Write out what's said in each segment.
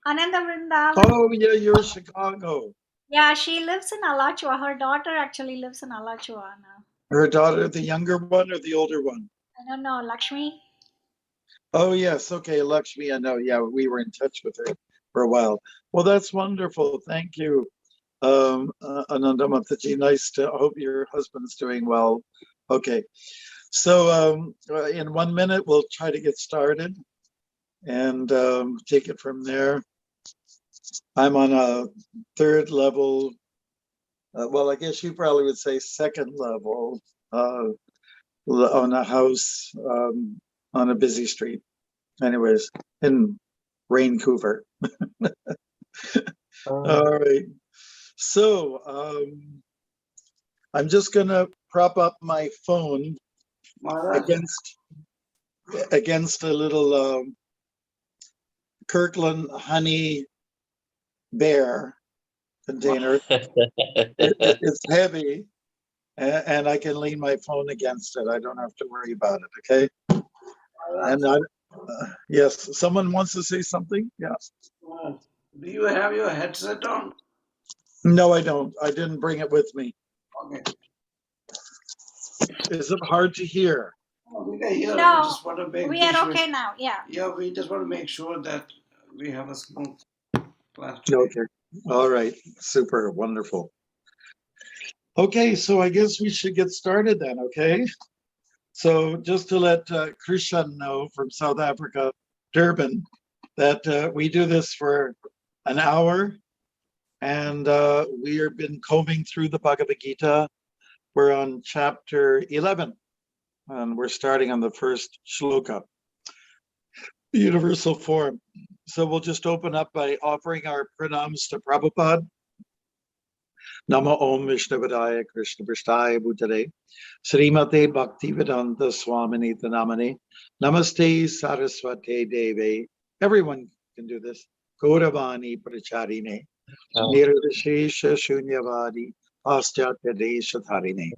Ananda Vrindavan. Oh, yeah, you're Chicago. Yeah, she lives in Alachua. Her daughter actually lives in Alachua now. Her daughter, the younger one or the older one? I don't know, Lakshmi. Oh, yes. Okay, Lakshmi, I know. Yeah, we were in touch with her for a while. Well, that's wonderful. Thank you, Ananda Mataji. Nice to hope your husband's doing well. Okay, so in 1 minute, we'll try to get started and take it from there. I'm on a third level. Well, I guess you probably would say second level on a house on a busy street. Anyways, in Vancouver. All right. So I'm just gonna prop up my phone against a little Kirkland honey bear container. It's heavy, and I can lean my phone against it. I don't have to worry about it. Okay. And yes, someone wants to say something. Yes. Do you have your headset on? No, I don't. I didn't bring it with me. Okay. Is it hard to hear? We can hear. No, We just want to make we are sure. okay now. Yeah. Yeah, we just want to make sure that we have a smooth class. Okay. All right. Super. Wonderful. Okay, so I guess we should get started then, okay? So just to let Krishan know from South Africa, Durban, that we do this for an hour, and we have been combing through the Bhagavad Gita. We're on chapter 11, and we're starting on the first shloka, the universal form. So we'll just open up by offering our pranams to Prabhupada. Nama Om Vishnavadaya Krishna Prasthaya Bhutale Srimate Bhaktivedanta Swamini Namane Namaste Saraswate Deve. Everyone can do this. Gauravani Pracharine Nirdeshesha Shunyavadi Paschatya Deshatharine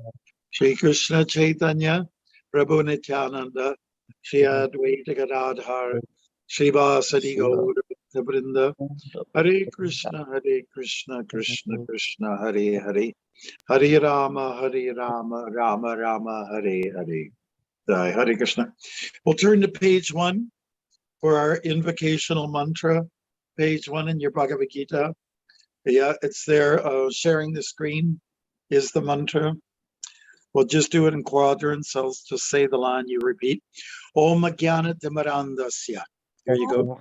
Shri Krishna Chaitanya Prabhu Nityananda Shri Advaita Gadadhar Srivasadi Gaur Vrinda Hare Krishna, Krishna Krishna, Hare Hare, Hare Rama, Rama Rama, Hare Hare. Hare Krishna. We'll turn to page 1 for our invocational mantra. Page 1 in your Bhagavad Gita. Yeah, it's there. Sharing the screen is the mantra. We'll just do it in quadrants. I'll just say the line, you repeat. Om Jnana Timirandasya. Here you go.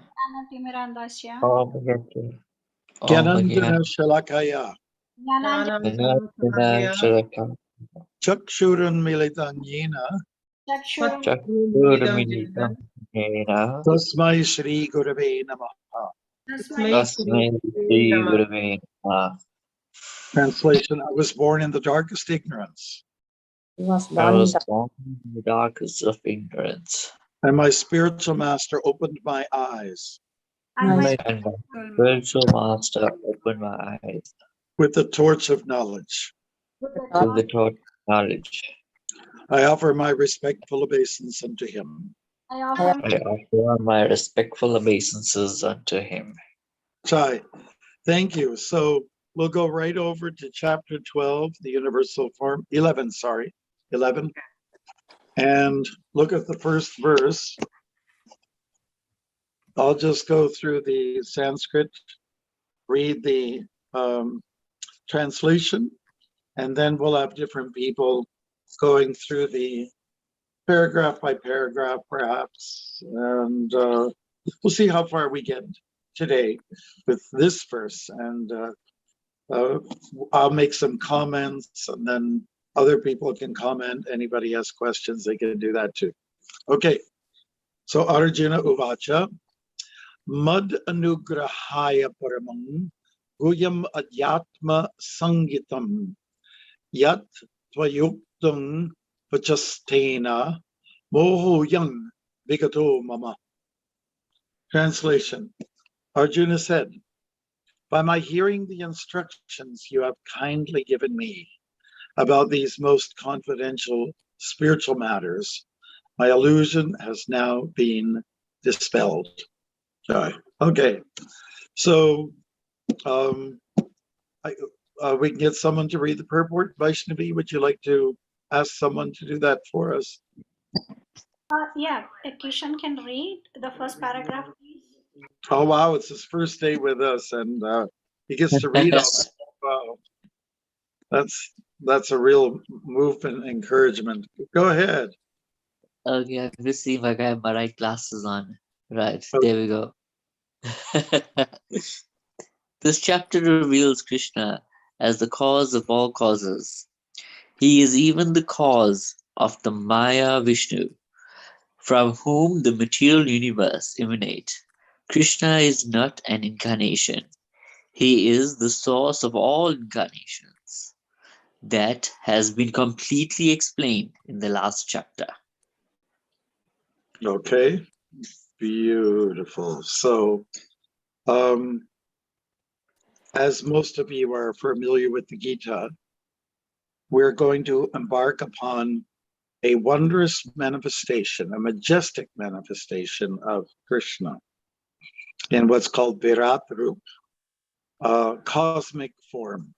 Gyanandana Shalakaya. Chakshuran Militanyena. Tasmai Shri Gurave Namaha. Translation, I was born in the darkest ignorance. I was born in the darkest of ignorance. And my spiritual master opened my eyes. And my spiritual master opened my eyes. With the torch of knowledge. With the torch of knowledge. I offer my respectful obeisance unto him. I offer my respectful obeisances unto him. Chai, thank you. So we'll go right over to chapter 12, the universal form, 11, sorry, 11. And look at the first verse. I'll just go through the Sanskrit, read the translation, and then we'll have different people going through the paragraph by paragraph, perhaps, and we'll see how far we get today with this verse. And I'll make some comments, and then other people can comment. Anybody has questions, they can do that too. Okay, so Arjuna Uvacha, Mad Anugrahaya Paramam Guyam Adhyatma Sangitam Yat Tvayuktam Vachastena Mohoyam Vigato Mama. Translation. Arjuna said, by my hearing the instructions you have kindly given me about these most confidential spiritual matters, my illusion has now been dispelled. Okay, So we can get someone to read the purport. Vaishnavi, would you like to ask someone to do that for us? Yeah, Kishan can read the first paragraph, please. Oh, wow. It's his first day with us, and he gets to read all that. Wow. That's a real movement encouragement. Go ahead. Okay, I'm just seeing if I have my right glasses on. Right, Okay. there we go. This chapter reveals Krishna as the cause of all causes. He is even the cause of the Maya Vishnu, from whom the material universe emanates. Krishna is not an incarnation. He is the source of all incarnations. That has been completely explained in the last chapter. Okay. Beautiful. So, as most of you are familiar with the Gita, we're going to embark upon a wondrous manifestation, a majestic manifestation of Krishna in what's called Virat Rup, cosmic form.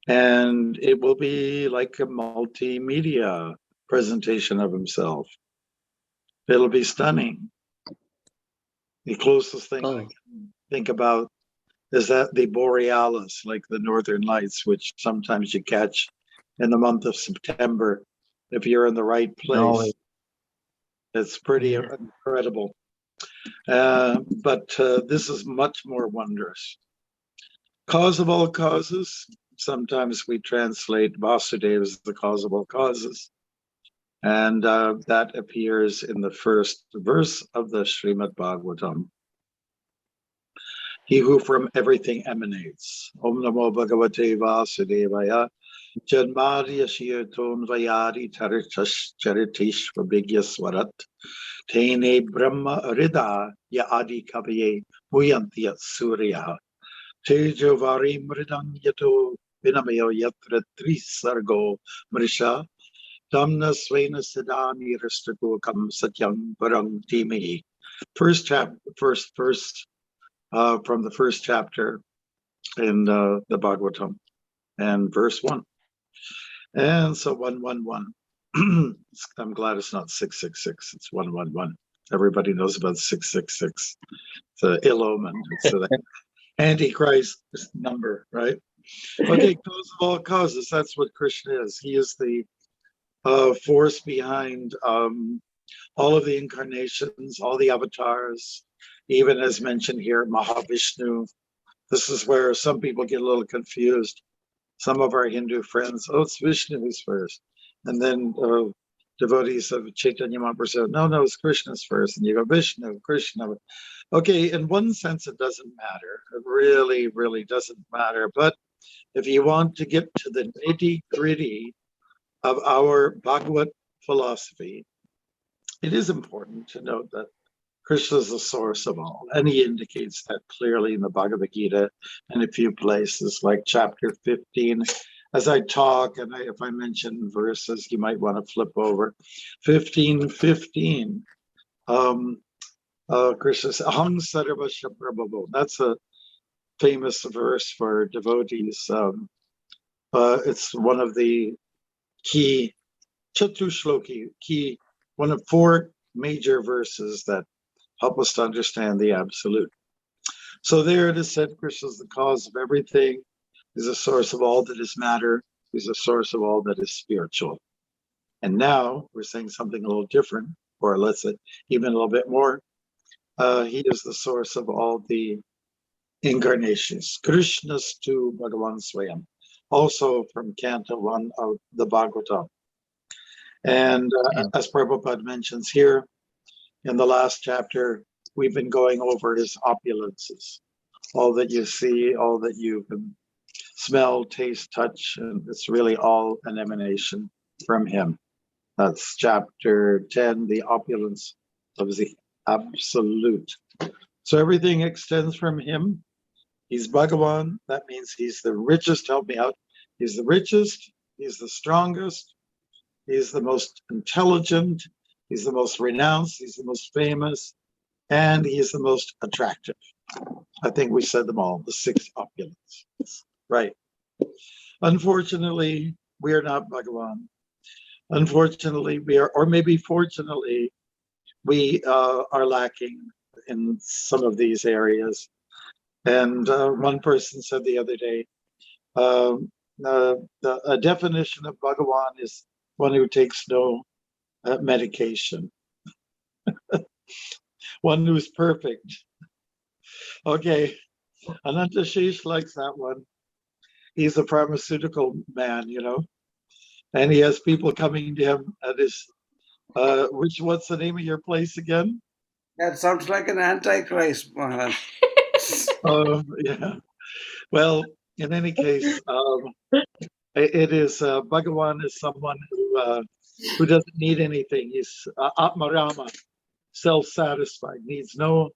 And it will be like a multimedia presentation of himself. It'll be stunning. The closest thing I can think about is that the borealis, like the northern lights, which sometimes you catch in the month of September if you're in the right place. It's pretty incredible. But this is much more wondrous. Cause of all causes. Sometimes we translate Vasudeva as the cause of all causes. And that appears in the first verse of the Srimad Bhagavatam. He who from everything emanates. Om Namo Bhagavate Vasudevaya. Janmadya Shiyatun Vayadi Charitish Vabhigyaswarat. Tene Brahma Rida Ya Adi Kaviye Muyantiya Surya. Tejo Vari Mridam Yato Vinamayo Yatra Trisargo Mrisha. Damna Svena Siddhani Ristagokam Satyam Parang Timi. First verse from the first chapter in the Bhagavatam, and verse 1. And so 111. I'm glad it's not 666. It's 111. Everybody knows about 666. It's an ill omen. It's an Antichrist number, right? Okay, cause of all causes. That's what Krishna is. He is the force behind all of the incarnations, all the avatars, even as mentioned here, Mahavishnu. This is where some people get a little confused. Some of our Hindu friends, oh, it's Vishnu who's first. And then devotees of Chaitanya Mahaprabhu say, no, it's Krishna's first. And you go, Vishnu, Krishna. Okay, in one sense, it doesn't matter. It really, really doesn't matter. But if you want to get to the nitty-gritty of our Bhagavad philosophy, it is important to note that Krishna is the source of all, and he indicates that clearly in the Bhagavad Gita and a few places like chapter 15. As I talk, and if I mention verses, you might want to flip over. 15:15. Krishna says, Aham Sarvasya Prabhavo. That's a famous verse for devotees. It's one of the key Chatushloki, one of four major verses that help us to understand the absolute. So there it is said, Krishna is the cause of everything. He's the source of all that is matter. He's the source of all that is spiritual. And now we're saying something a little different, or let's say even a little bit more. He is the source of all the incarnations. Krishna's to Bhagavan Swayam. Also from Canto 1 of the Bhagavatam. And as Prabhupada mentions here, in the last chapter, we've been going over his opulences. All that you see, all that you can smell, taste, touch, and it's really all an emanation from him. That's chapter 10, the opulence of the absolute. So everything extends from him. He's Bhagavan. That means he's the richest. Help me out. He's the richest. He's the strongest. He's the most intelligent. He's the most renounced. He's the most famous. And he's the most attractive. I think we said them all, the 6 opulence. Right. Unfortunately, we are not Bhagavan. Unfortunately, we are, or maybe fortunately, we are lacking in some of these areas. And one person said the other day, a definition of Bhagavan is one who takes no medication, one who's perfect. Okay, Ananta Sheesh likes that one. He's a pharmaceutical man, you know, and he has people coming to him at his, what's the name of your place again? That sounds like an antichrist, Maharaj. Yeah. Well, in any case, it is Bhagavan is someone who doesn't need anything. He's Atmarama, self-satisfied, needs no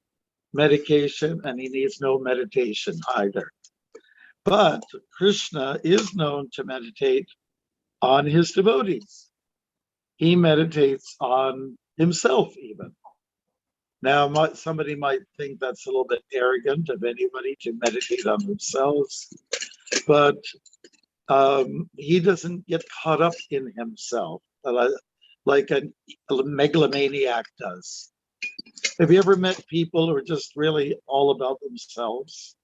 medication, and he needs no meditation either. But Krishna is known to meditate on his devotees. He meditates on himself even. Now, somebody might think that's a little bit arrogant of anybody to meditate on themselves, but he doesn't get caught up in himself like a megalomaniac does. Have you ever met people who are just really all about themselves?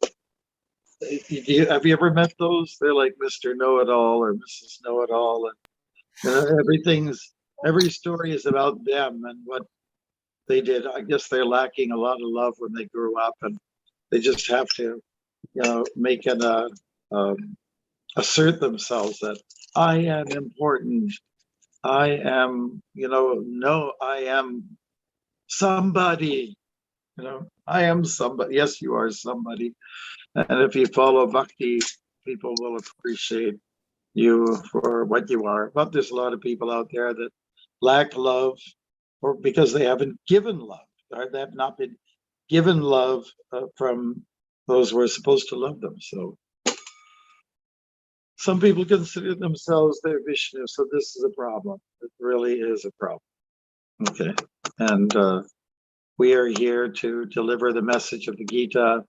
Have you ever met those? They're like Mr. Know-It-All or Mrs. Know-It-All, and every story is about them and what they did. I guess they're lacking a lot of love when they grew up, and they just have to, make an assert themselves that I am important. I am, I am somebody. I am somebody. Yes, you are somebody. And if you follow bhakti, people will appreciate you for what you are. But there's a lot of people out there that lack love, or because they haven't given love, or they have not been given love from those who are supposed to love them. So some people consider themselves their Vishnu, so this is a problem. It really is a problem. Okay, and we are here to deliver the message of the Gita,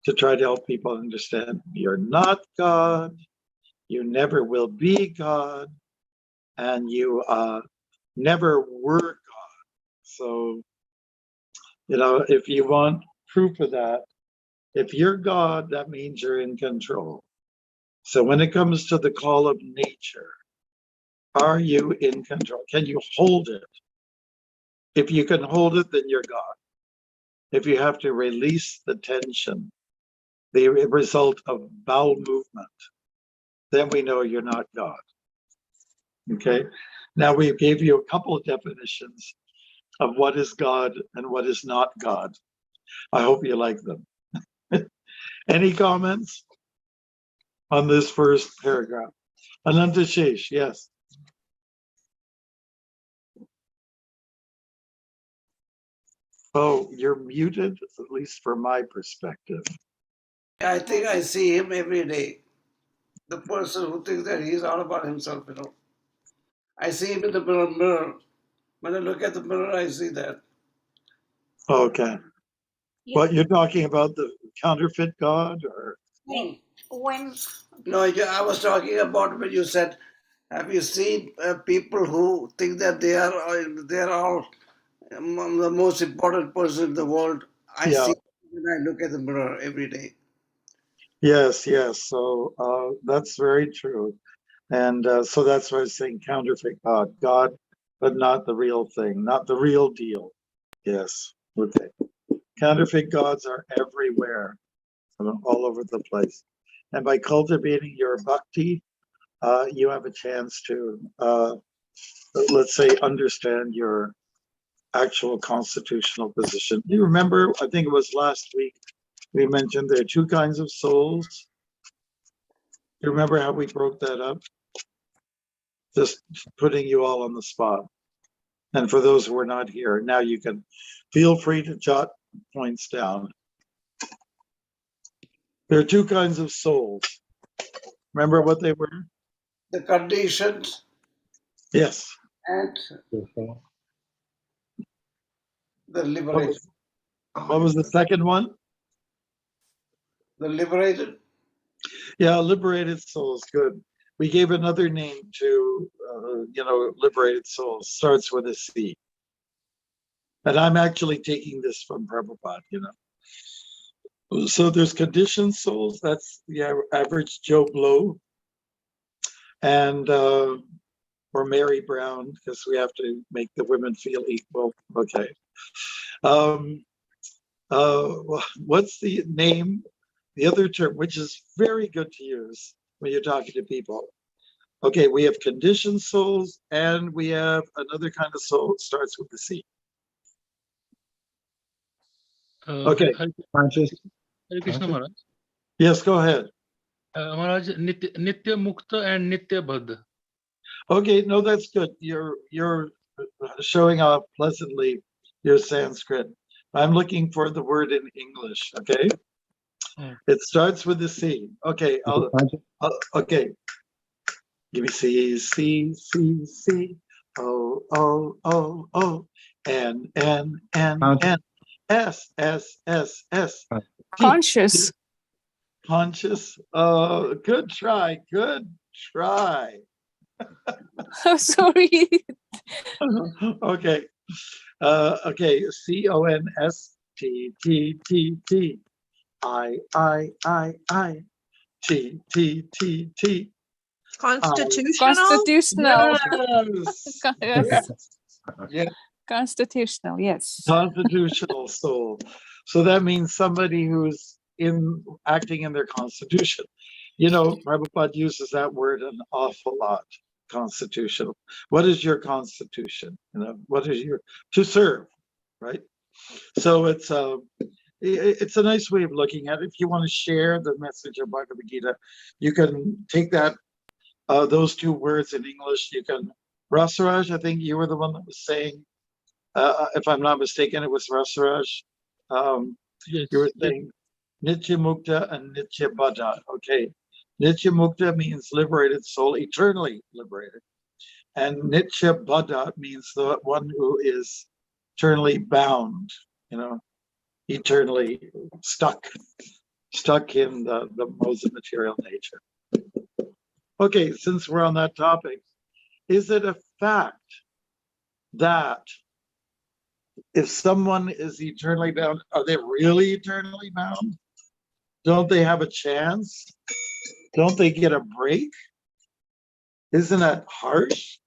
to try to help people understand you're not God, you never will be God, and you never were God. So, if you want proof of that, if you're God, that means you're in control. So when it comes to the call of nature, are you in control? Can you hold it? If you can hold it, then you're God. If you have to release the tension, the result of bowel movement, then we know you're not God. Okay. Now we gave you a couple of definitions of what is God and what is not God. I hope you like them. Any comments on this first paragraph? Ananta Shesh, yes. Oh, you're muted, at least from my perspective. I think I see him every day. The person who thinks that he's all about himself, I see him in the mirror. When I look at the mirror, I see that. Okay. Yeah. What, you're talking about the counterfeit God, or? When No, I was talking about when you said, have you seen people who think that they are all the most important person in the world? I Yeah. see when I look at the mirror every day. Yes. So that's very true. And so that's why I was saying counterfeit God, but not the real thing, not the real deal. Yes. Okay. Counterfeit gods are everywhere, all over the place. And by cultivating your bhakti, you have a chance to, let's say, understand your actual constitutional position. Do you remember, I think it was last week, we mentioned there are 2 kinds of souls. Do you remember how we broke that up? Just putting you all on the spot. And for those who are not here, now you can feel free to jot points down. There are 2 kinds of souls. Remember what they were? The conditions Yes. and the liberation. What was the second one? The liberated? Yeah, liberated souls, good. We gave another name to, liberated souls, starts with a C. And I'm actually taking this from Prabhupada, So there's conditioned souls, that's the average Joe Blow, and or Mary Brown, because we have to make the women feel equal. Okay. What's the name, the other term, which is very good to use when you're talking to people? Okay, we have conditioned souls, and we have another kind of soul that starts with the C. Okay. Hare Krishna Maharaj. Yes, go ahead. Maharaj, Nitya Mukta and Nitya Baddha. Okay, no, that's good. You're showing off pleasantly your Sanskrit. I'm looking for the word in English. Okay, It starts with the C. Okay, okay. Give me C, C, C, C. O, O, O, O. N, N, N, N. S, S, S, S. Conscious. Conscious. Good try. Good try. Oh, sorry. Okay. Okay. C-O-N-S-T, T, T, T. I, T, T, T, T. Constitutional? Constitutional. Yes. Yes. Constitutional, yes. Constitutional soul. So that means somebody who's acting in their constitution. Prabhupada uses that word an awful lot. Constitutional. What is your constitution? What is your to serve, right? So it's a nice way of looking at it. If you want to share the message of Bhagavad Gita, you can take that those two words in English. You can Rasaraj, I think you were the one that was saying, if I'm not mistaken, it was Rasaraj. Yes. You were saying Nitya Mukta and Nitya Baddha. Okay. Nitya Mukta means liberated soul, eternally liberated. And Nitya Baddha means the one who is eternally bound, eternally stuck in the modes of material nature. Okay, since we're on that topic, is it a fact that if someone is eternally bound, are they really eternally bound? Don't they have a chance? Don't they get a break? Isn't that harsh?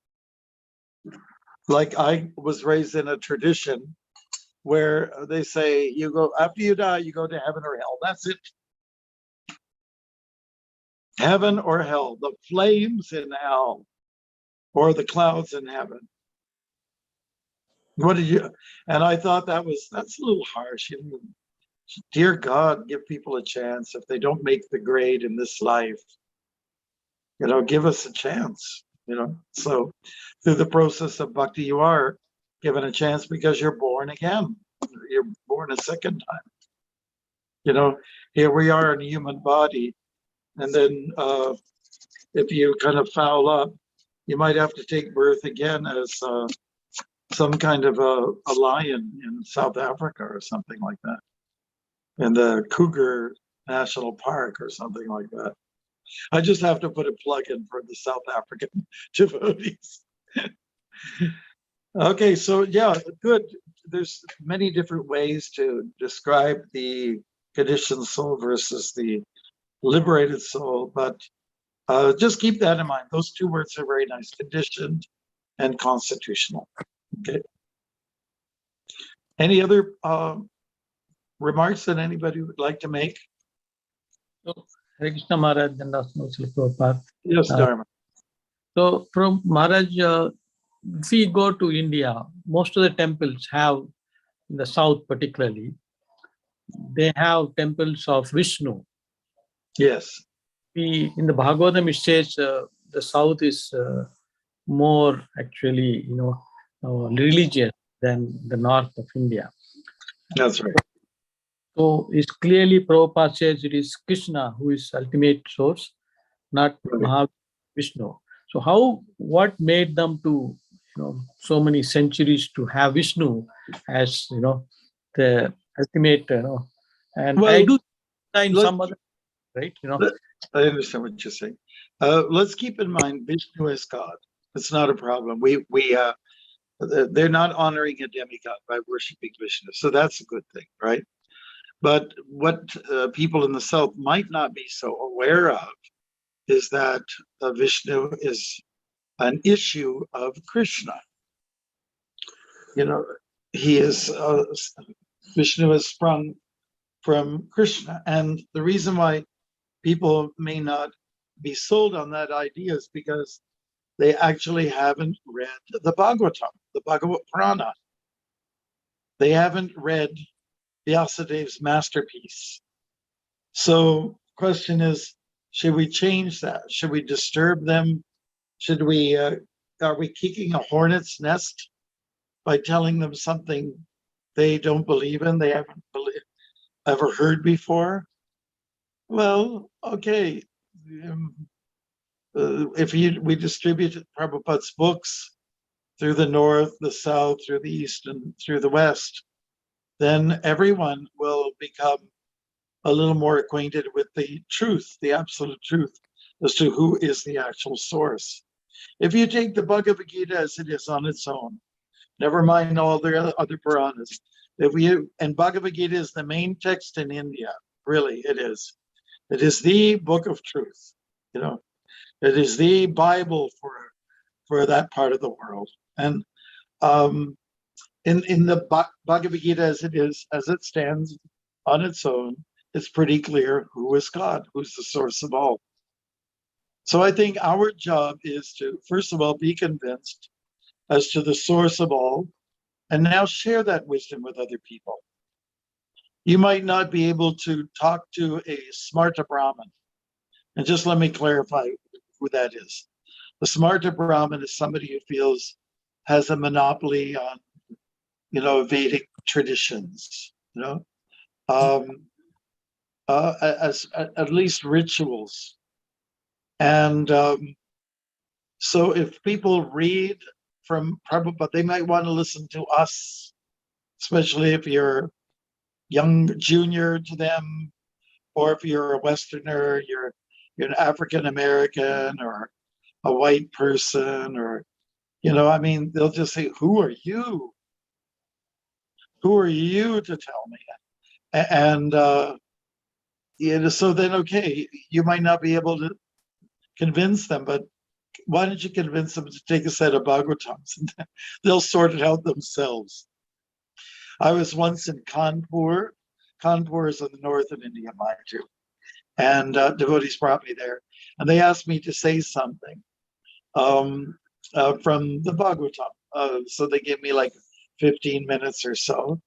Like I was raised in a tradition where they say you go after you die, you go to heaven or hell. That's it. Heaven or hell, the flames in hell or the clouds in heaven. And I thought that's a little harsh. Dear God, give people a chance. If they don't make the grade in this life, give us a chance, So through the process of bhakti, you are given a chance because you're born again. You're born a second time. Here we are in a human body. And then if you kind of foul up, you might have to take birth again as some kind of a lion in South Africa or something like that. In the Cougar National Park or something like that. I just have to put a plug in for the South African devotees. Okay, so yeah, good. There's many different ways to describe the conditioned soul versus the liberated soul, but just keep that in mind. Those two words are very nice, conditioned and constitutional. Okay. Any other remarks that anybody would like to make? So, Hare Krishna Maharaj and Prabhupada. Yes, Dharma. So, from Maharaj, if we go to India, most of the temples have, in the south particularly, they have temples of Vishnu. Yes. In the Bhagavatam, it says the south is more actually, religious than the north of India. That's right. So it's clearly Prabhupada says it is Krishna who is ultimate source, not Maha Vishnu. So what made them to, so many centuries to have Vishnu as, the ultimate, and Well, I do in Look, some other, right? I understand what you're saying. Let's keep in mind Vishnu is God. It's not a problem. They're not honoring a demigod by worshiping Vishnu, so that's a good thing, right? But what people in the South might not be so aware of is that Vishnu is an issue of Krishna. He is Vishnu is sprung from Krishna, and the reason why people may not be sold on that idea is because they actually haven't read the Bhagavatam, the Bhagavad Purana. They haven't read Vyasadev's masterpiece. So question is, should we change that? Should we disturb them? Should we, are we kicking a hornet's nest by telling them something they don't believe in, they haven't ever heard before? Well, okay. If we distribute Prabhupada's books through the north, the south, through the east, and through the west, then everyone will become a little more acquainted with the truth, the absolute truth, as to who is the actual source. If you take the Bhagavad Gita as it is on its own, never mind all the other Puranas, and Bhagavad Gita is the main text in India, really, it is. It is the book of truth, It is the Bible for that part of the world. And in the Bhagavad Gita as it stands on its own, it's pretty clear who is God, who's the source of all. So I think our job is to, first of all, be convinced as to the source of all, and now share that wisdom with other people. You might not be able to talk to a Smarta Brahmin. And just let me clarify who that is. The Smarta Brahmin is somebody who feels has a monopoly on, Vedic traditions, as at least rituals. And so if people read from Prabhupada, they might want to listen to us, especially if you're young junior to them, or if you're a Westerner, you're an African American or a white person, or they'll just say, who are you? Who are you to tell me? And so then, okay, you might not be able to convince them, but why don't you convince them to take a set of Bhagavatams and they'll sort it out themselves. I was once in Kanpur. Kanpur is in the north of India, mind you. And devotees brought me there. And they asked me to say something from the Bhagavatam. So they gave me like 15 minutes or so.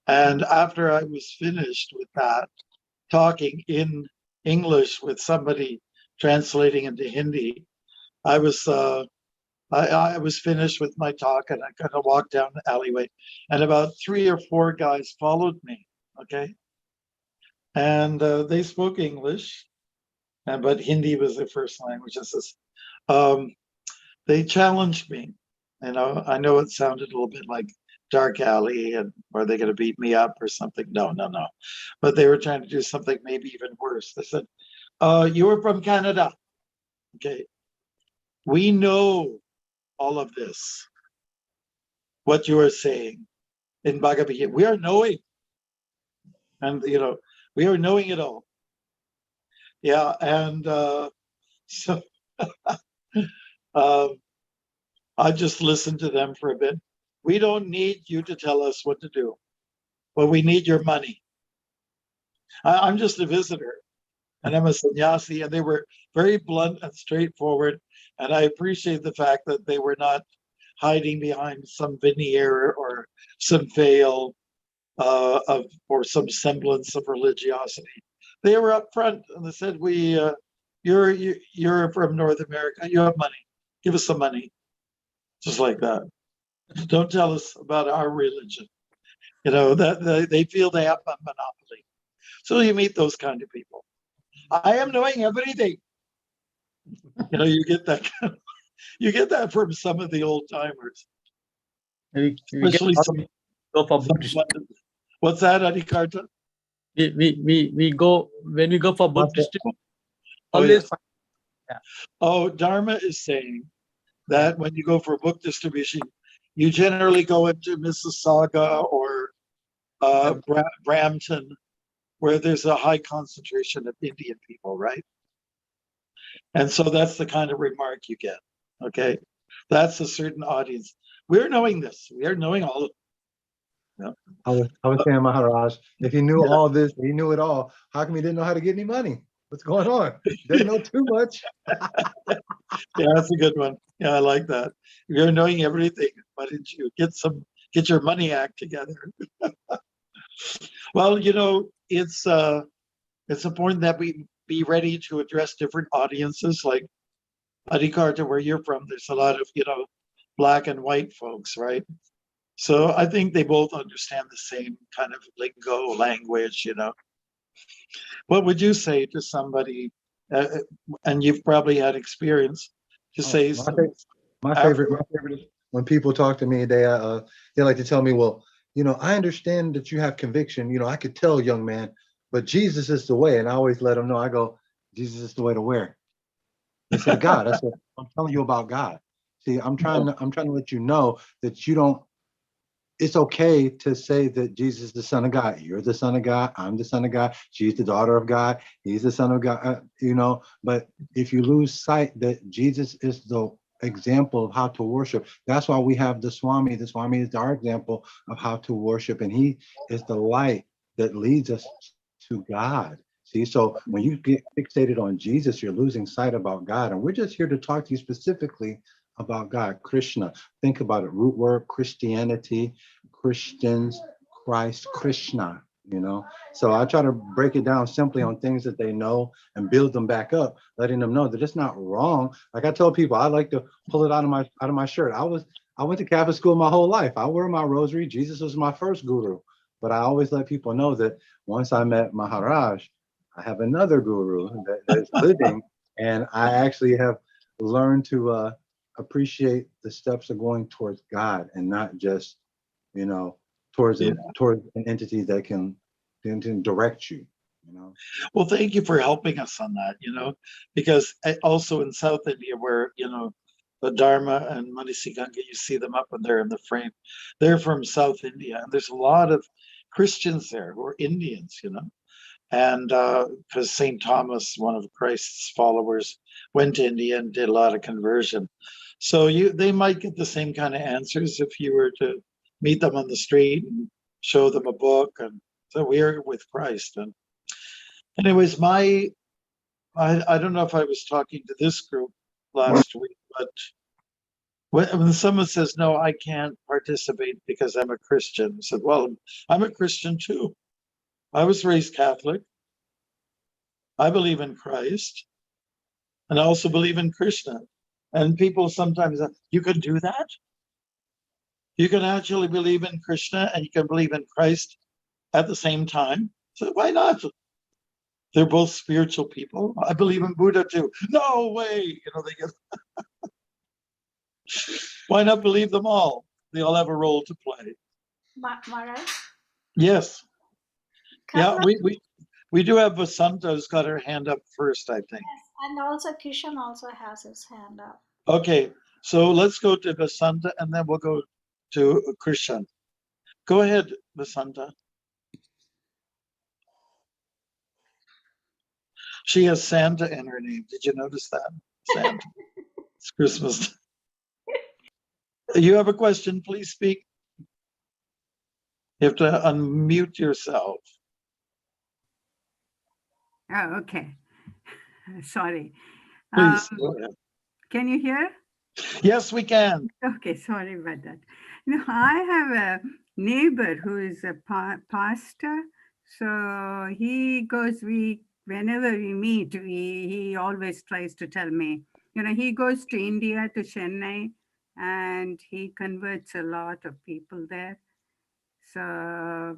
And after I was finished with that, talking in English with somebody translating into Hindi, I was finished with my talk, and I kind of walked down the alleyway, and about 3 or 4 guys followed me. Okay, and they spoke English, but Hindi was their first language. They challenged me. I know it sounded a little bit like dark alley, and are they going to beat me up or something? No. But they were trying to do something maybe even worse. They said, you were from Canada. Okay. We know all of this, what you are saying in Bhagavad Gita. We are knowing. And, we are knowing it all. Yeah. And so I just listened to them for a bit. We don't need you to tell us what to do, but we need your money. I'm just a visitor, and I'm a sannyasi, and they were very blunt and straightforward. And I appreciate the fact that they were not hiding behind some veneer or some veil or some semblance of religiosity. They were upfront, and they said, "You're from North America. You have money. Give us some money." Just like that. Don't tell us about our religion. That they feel they have a monopoly. So you meet those kind of people. I am knowing everything. You get that. You get that from some of the old timers, We especially get what's that, Adikarta? we go when we go for book Okay. distribution. Oh, Always yes. yeah. Oh, Dharma is saying that when you go for book distribution, you generally go into Mississauga or Brampton, where there's a high concentration of Indian people, right? And so that's the kind of remark you get. Okay, that's a certain audience. We're knowing this. We are knowing all of. Yeah. I was saying, Maharaj, if he knew Yeah. all this, he knew it all. How come he didn't know how to get any money? What's going on? Doesn't know too much. Yeah, that's a good one. Yeah, I like that. You're knowing everything. Why didn't you get your money act together? Well, it's important that we be ready to address different audiences. Like Adikarta, where you're from, there's a lot of black and white folks, right? So I think they both understand the same kind of lingo, language. What would you say to somebody, and you've probably had experience, to say My, some my African. favorite is when people talk to me, they like to tell me, well, I understand that you have conviction. I could tell, young man, but Jesus is the way. And I always let them know. I go, Jesus is the way to where? They said, God. I said, I'm telling you about God. See, I'm trying to let you know that you don't. It's okay to say that Jesus is the Son of God. You're the Son of God. I'm the Son of God. She's the daughter of God. He's the Son of God. But if you lose sight that Jesus is the example of how to worship, that's why we have the Swami. The Swami is our example of how to worship, and he is the light that leads us to God. See, so when you get fixated on Jesus, you're losing sight about God. And we're just here to talk to you specifically about God, Krishna. Think about it. Root word, Christianity, Christians, Christ, Krishna, So I try to break it down simply on things that they know and build them back up, letting them know that it's not wrong. Like I tell people, I like to pull it out of my shirt. I went to Catholic school my whole life. I wear my rosary. Jesus was my first guru. But I always let people know that once I met Maharaj, I have another guru that is living, and I actually have learned to appreciate the steps of going towards God and not just, towards an entity that can direct you. Well, thank you for helping us on that. Because also in South India, where the Dharma and Manisiganga, you see them up in there in the frame. They're from South India, and there's a lot of Christians there who are Indians. And because St. Thomas, one of Christ's followers, went to India and did a lot of conversion. So they might get the same kind of answers if you were to meet them on the street and show them a book and so we're with Christ. And anyways, I don't know if I was talking to this group last week, but when someone says, no, I can't participate because I'm a Christian, I said, well, I'm a Christian too. I was raised Catholic. I believe in Christ, and I also believe in Krishna. And people sometimes say, you can do that? You can actually believe in Krishna and you can believe in Christ at the same time? So why not? They're both spiritual people. I believe in Buddha too. No way. They get. Why not believe them all? They all have a role to play. Maharaj? Yes. Yeah, Couple of- we do have Vasanta who's got her hand up first, I think. Yes, and also Kishan also has his hand up. Okay, so let's go to Vasanta and then we'll go to Krishan. Go ahead, Vasanta. She has Santa in her name. Did you notice that? Santa. It's Christmas. You have a question, please speak. You have to unmute yourself. Oh, okay. Sorry. Please, go ahead. Can you hear? Yes, we can. Okay, sorry about that. I have a neighbor who is a pastor. So whenever we meet, he always tries to tell me, he goes to India, to Chennai, and he converts a lot of people there. So,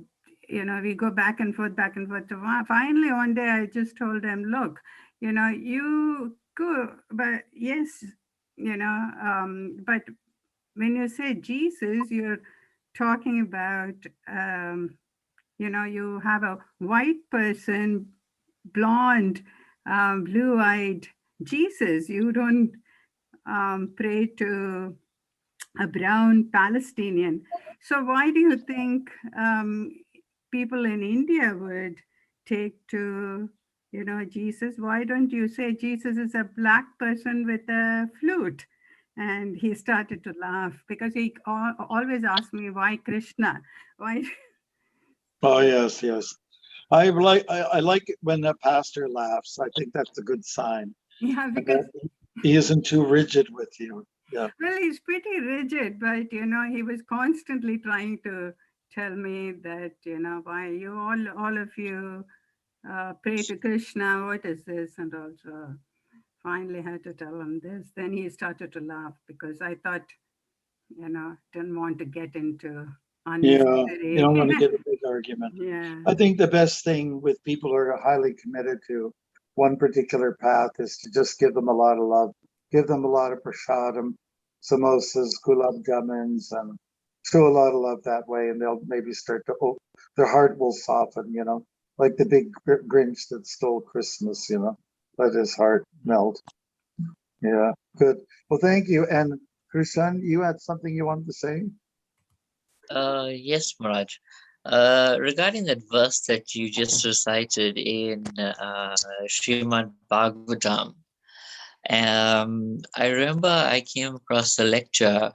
we go back and forth. Finally, one day I just told him, look, you go, but yes, but when you say Jesus, you're talking about you have a white person, blonde, blue-eyed Jesus. You don't pray to a brown Palestinian. So why do you think people in India would take to, Jesus? Why don't you say Jesus is a black person with a flute? And he started to laugh because he always asked me, why Krishna? Why? Oh, yes, yes. I like it when a pastor laughs. I think that's a good sign. Yeah, And because that he isn't too rigid with you. Yeah. well, he's pretty rigid, but he was constantly trying to tell me that why you all of you pray to Krishna. What is this? And also finally had to tell him this. Then he started to laugh because I thought didn't want to get into Yeah. unnecessary. You don't want to get a big argument. Yeah. I think the best thing with people who are highly committed to one particular path is to just give them a lot of love, give them a lot of prasadam, samosas, gulab jamins, and show a lot of love that way, and they'll maybe start to, their heart will soften, like the big Grinch that stole Christmas, let his heart melt. Yeah, good. Well, thank you. And Krishan, you had something you wanted to say? Yes, Maharaj. Regarding that verse that you just recited in Srimad Bhagavatam, I remember I came across a lecture,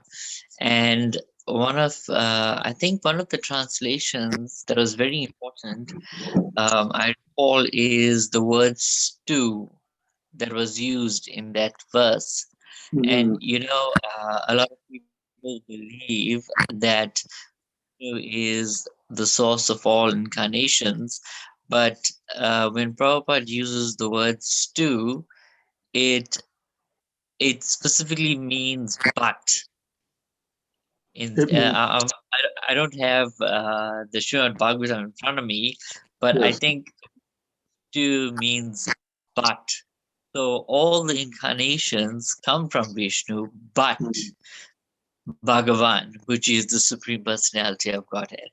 and I think one of the translations that was very important, I recall, is the word stew that was used in that verse. And a lot of people believe that is the source of all incarnations. But when Prabhupada uses the word stew, it specifically means but. I don't have the Srimad Bhagavatam in front of me, but I think stew means but. So all the incarnations come from Vishnu, but Bhagavan, which is the Supreme Personality of Godhead.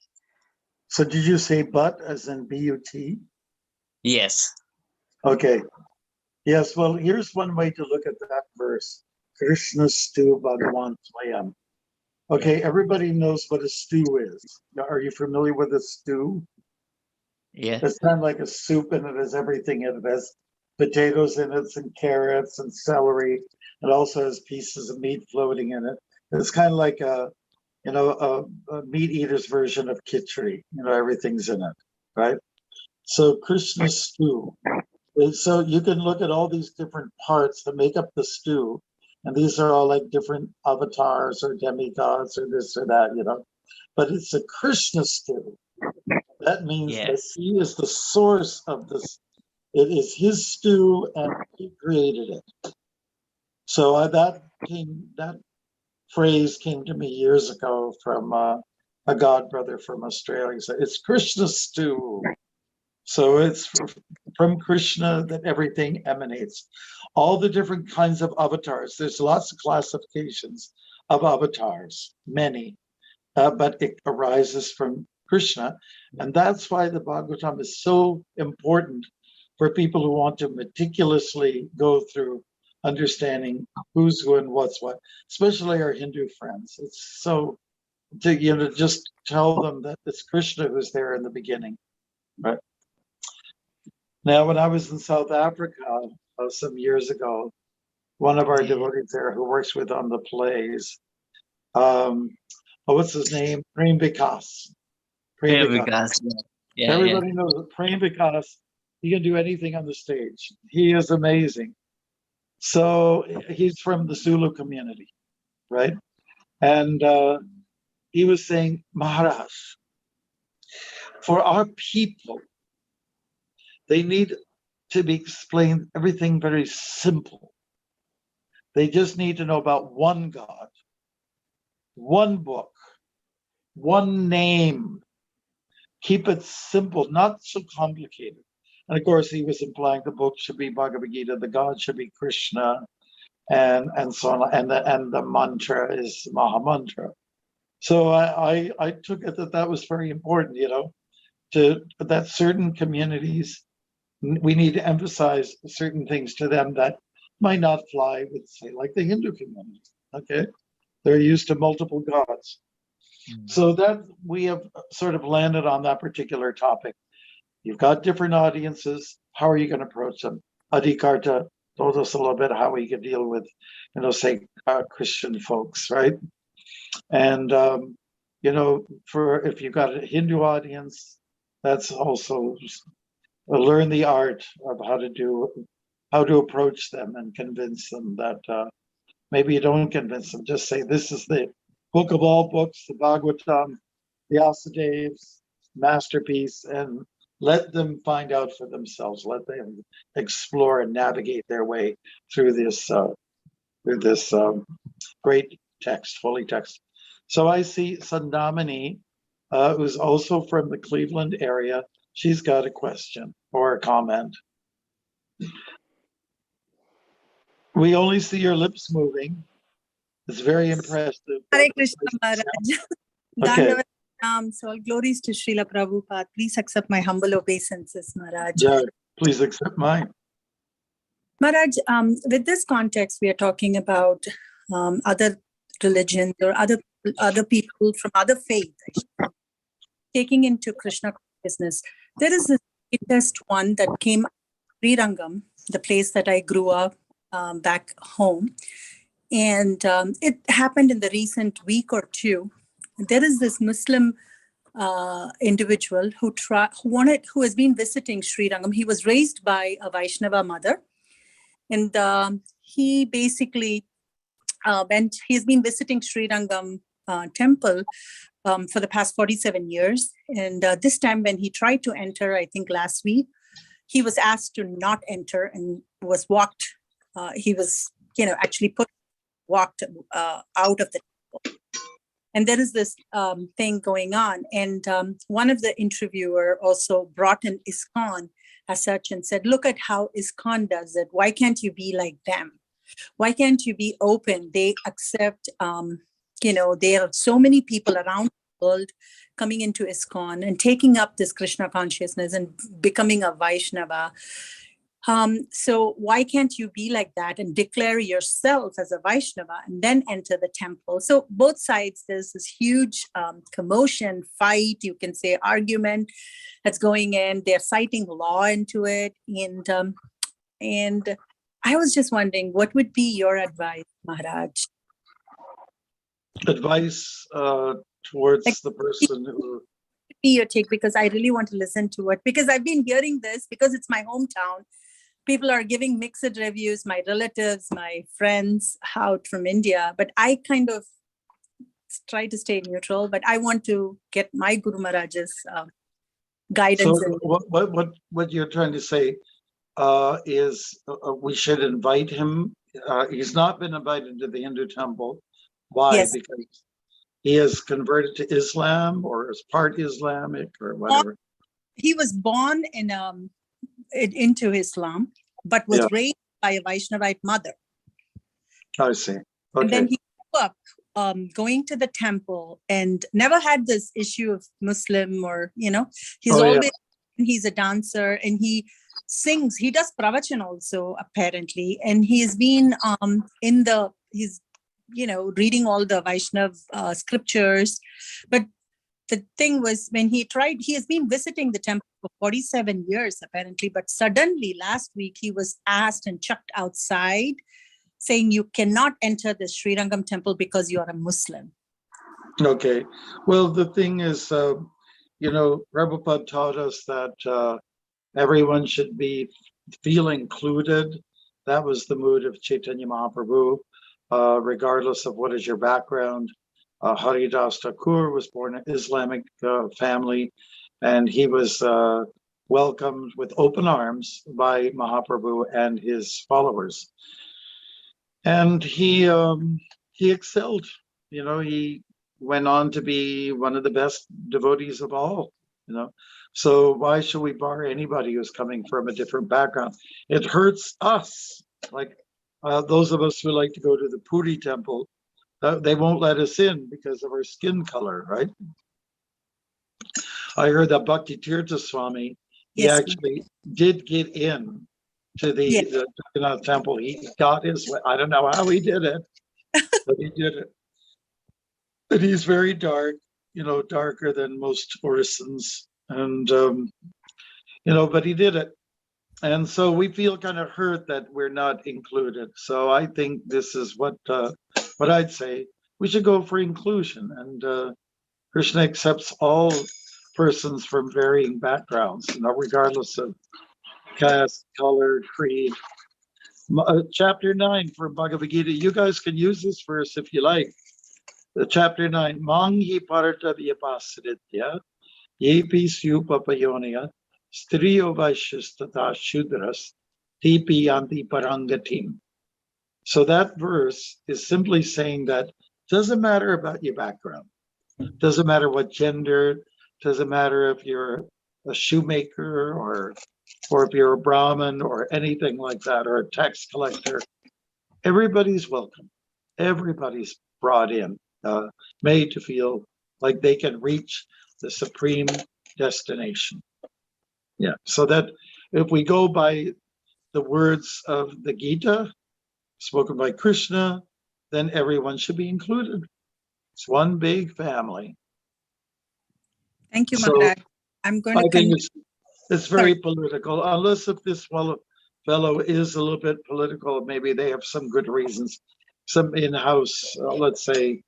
So did you say but as in B-U-T? Yes. Okay. Yes, well, here's one way to look at that verse. Krishna Stu Bhagavan Swayam. Okay, everybody knows what a stew is. Are you familiar with a stew? Yeah. It's kind of like a soup, and it has everything in it. It has potatoes in it, and carrots and celery. It also has pieces of meat floating in it. It's kind of like a meat eater's version of khichdi. Everything's in it, right? So Krishna stew. So you can look at all these different parts that make up the stew, and these are all like different avatars or demigods or this or that, But it's a Krishna stew. That means that he is the source of this. It is his stew, and he created it. So that phrase came to me years ago from a god brother from Australia. He said, "It's Krishna stew." So it's from Krishna that everything emanates. All the different kinds of avatars. There's lots of classifications of avatars, many, but it arises from Krishna. And that's why the Bhagavatam is so important for people who want to meticulously go through understanding who's who and what's what, especially our Hindu friends. It's so to just tell them that it's Krishna who's there in the beginning, right? Now, when I was in South Africa some years ago, one of our devotees there who works with on the plays, what's his name? Prem Vikas. Yeah, everybody knows that Prem Vikas, he can do anything on the stage. He is amazing. So he's from the Zulu community, right? And he was saying, Maharaj, for our people, they need to be explained everything very simple. They just need to know about one God, one book, one name. Keep it simple, not so complicated. And of course, he was implying the book should be Bhagavad Gita, the God should be Krishna, and so on, and the mantra is Maha mantra. So I took it that was very important, that certain communities, we need to emphasize certain things to them that might not fly with, say, like the Hindu community. Okay, they're used to multiple gods. So that we have sort of landed on that particular topic. You've got different audiences. How are you going to approach them? Adikarta told us a little bit how we could deal with, say, Christian folks, right? And for if you've got a Hindu audience, that's also learn the art of how to approach them and convince them that maybe you don't convince them. Just say, this is the book of all books, the Bhagavatam, the Vyasadev's masterpiece, and let them find out for themselves. Let them explore and navigate their way through this great text, holy text. So I see Sandamini, who's also from the Cleveland area. She's got a question or a comment. We only see your lips moving. It's very impressive. Hare Krishna Maharaj. Okay. So all glories to Srila Prabhupada. Please accept my humble obeisances, Maharaj. Yeah, please accept mine. Maharaj, with this context, we are talking about other religions or other people from other faiths, taking into Krishna consciousness. There is this latest one that came Srirangam, the place that I grew up back home. And it happened in the recent week or two. There is this Muslim individual who has been visiting Srirangam. He was raised by a Vaishnava mother. And he basically he's been visiting Srirangam temple for the past 47 years. And this time when he tried to enter, I think last week, he was asked to not enter and was walked. He was, actually walked out of the temple. And there is this thing going on. And one of the interviewer also brought in ISKCON as such and said, look at how ISKCON does it. Why can't you be like them? Why can't you be open? They accept, there are so many people around the world coming into ISKCON and taking up this Krishna consciousness and becoming a Vaishnava. So why can't you be like that and declare yourself as a Vaishnava and then enter the temple? So both sides, there's this huge commotion, fight, you can say argument that's going in. They're citing law into it. And I was just wondering, what would be your advice, Maharaj? Advice towards the person who... Be your take, because I really want to listen to it, because I've been hearing this because it's my hometown. People are giving mixed reviews, my relatives, my friends out from India, but I kind of try to stay neutral, but I want to get my Guru Maharaj's guidance. So what you're trying to say is we should invite him. He's not been invited to the Hindu temple. Why? Yes. Because he has converted to Islam or is part Islamic or whatever. He was born into Islam, but was raised by a Vaishnavite mother. I see. Okay. And then he grew up going to the temple and never had this issue of Muslim or, he's a dancer and he sings. He does pravachan also, apparently. And he's been reading all the Vaishnav scriptures. But the thing was, when he has been visiting the temple for 47 years, apparently, but suddenly last week he was asked and chucked outside, saying you cannot enter the Srirangam temple because you are a Muslim. Okay. Well, the thing is, Prabhupada taught us that everyone should feel included. That was the mood of Chaitanya Mahaprabhu, regardless of what is your background. Haridas Thakur was born in an Islamic family, and he was welcomed with open arms by Mahaprabhu and his followers. And he excelled. He went on to be one of the best devotees of all. So why should we bar anybody who's coming from a different background? It hurts us, like those of us who like to go to the Puri temple. They won't let us in because of our skin color, right? I heard that Bhaktimarga Swami, he Yes. actually did get in to Yeah. the Jagannath temple. He got his way. I don't know how he did it, but he did it. And he's very dark, darker than most Orisons. And, but he did it. And so we feel kind of hurt that we're not included. So I think this is what I'd say. We should go for inclusion. And Krishna accepts all persons from varying backgrounds, regardless of caste, color, creed. Chapter 9 from Bhagavad Gita. You guys can use this verse if you like. Chapter 9. Manghi parata vyapasritya yepi syupapayonaya striyo vaishyastata shudras tipi yanti parangatim. So that verse is simply saying that it doesn't matter about your background. Doesn't matter what gender, doesn't matter if you're a shoemaker or if you're a Brahmin or anything like that, or a tax collector. Everybody's welcome. Everybody's brought in, made to feel like they can reach the supreme destination. Yeah, so that if we go by the words of the Gita, spoken by Krishna, then everyone should be included. It's one big family. Thank you, So Maharaj. I'm going I to think it's very political, unless if this fellow is a little bit political, maybe they have some good reasons, some in-house, let's say,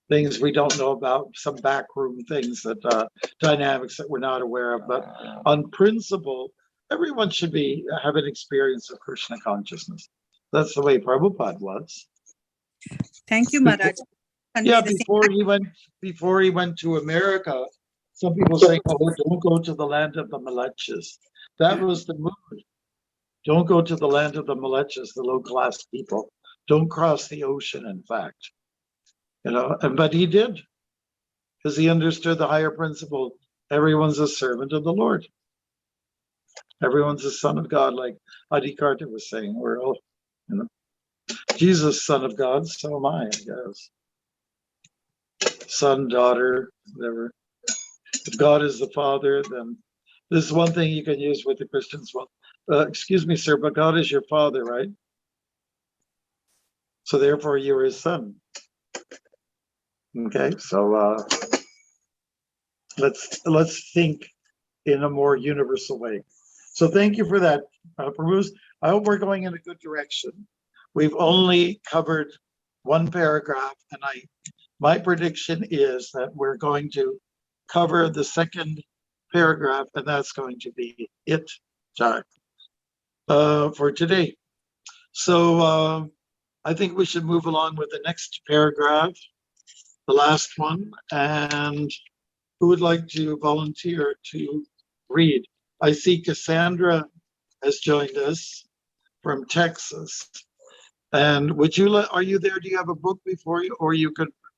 things we don't know about, some backroom things that dynamics that we're not aware of. But on principle, everyone should have an experience of Krishna consciousness. That's the way Prabhupada was. Thank you, Maharaj. Yeah, before he went to America, some people say, "Oh, don't go to the land of the Malechas." That was the mood. Don't go to the land of the Malechas, the low-class people. Don't cross the ocean, in fact. But he did, because he understood the higher principle. Everyone's a servant of the Lord. Everyone's a son of God, like Adi Karta was saying. We're all, Jesus, son of God, so am I guess. Son, daughter, whatever. If God is the Father, then this is one thing you can use with the Christians. Well, excuse me, sir, but God is your Father, right? So therefore, you are His son. Okay, so let's think in a more universal way. So thank you for that, Prabhu. I hope we're going in a good direction. We've only covered one paragraph, and my prediction is that we're going to cover the second paragraph, and that's going to be it for today. So I think we should move along with the next paragraph, the last one. And who would like to volunteer to read? I see Cassandra has joined us from Texas. And are you there? Do you have a book before you, or you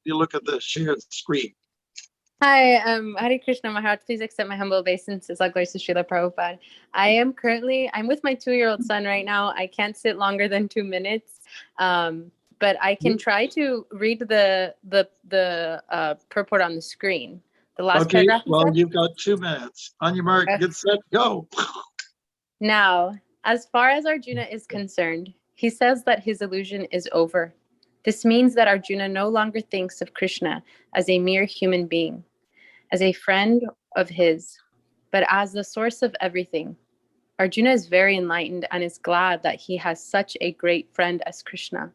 look at the shared screen? Hi, Hare Krishna Maharaj. Please accept my humble obeisances. All glories to Srila Prabhupada. I'm with my 2-year-old son right now. I can't sit longer than 2 minutes, but I can try to read the purport on the screen. The last paragraph. Well, you've got 2 minutes. On your mark, get set, go. Now, as far as Arjuna is concerned, he says that his illusion is over. This means that Arjuna no longer thinks of Krishna as a mere human being, as a friend of his, but as the source of everything. Arjuna is very enlightened and is glad that he has such a great friend as Krishna.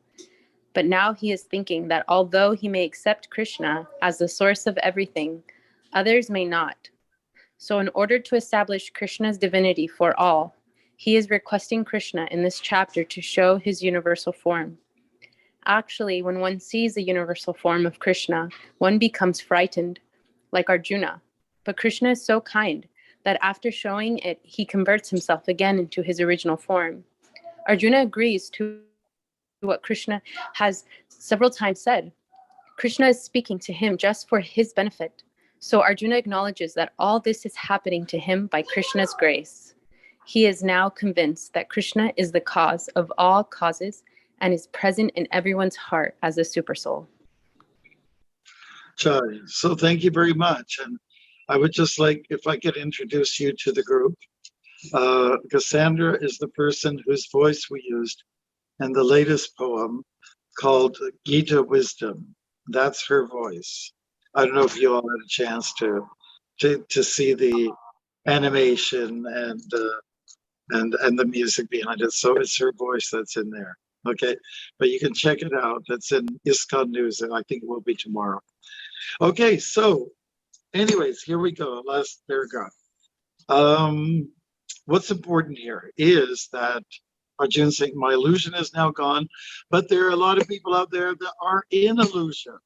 But now he is thinking that although he may accept Krishna as the source of everything, others may not. So in order to establish Krishna's divinity for all, he is requesting Krishna in this chapter to show his universal form. Actually, when one sees the universal form of Krishna, one becomes frightened, like Arjuna. But Krishna is so kind that after showing it, he converts himself again into his original form. Arjuna agrees to what Krishna has several times said. Krishna is speaking to him just for his benefit. So Arjuna acknowledges that all this is happening to him by Krishna's grace. He is now convinced that Krishna is the cause of all causes and is present in everyone's heart as a supersoul. So thank you very much. And I would just like, if I could introduce you to the group. Cassandra is the person whose voice we used in the latest poem called Gita Wisdom. That's her voice. I don't know if you all had a chance to see the animation and the music behind it. So it's her voice that's in there. Okay, but you can check it out. That's in ISKCON News, and I think it will be tomorrow. Okay, so anyways, here we go. Last paragraph. What's important here is that Arjuna's saying, my illusion is now gone, but there are a lot of people out there that are in illusion.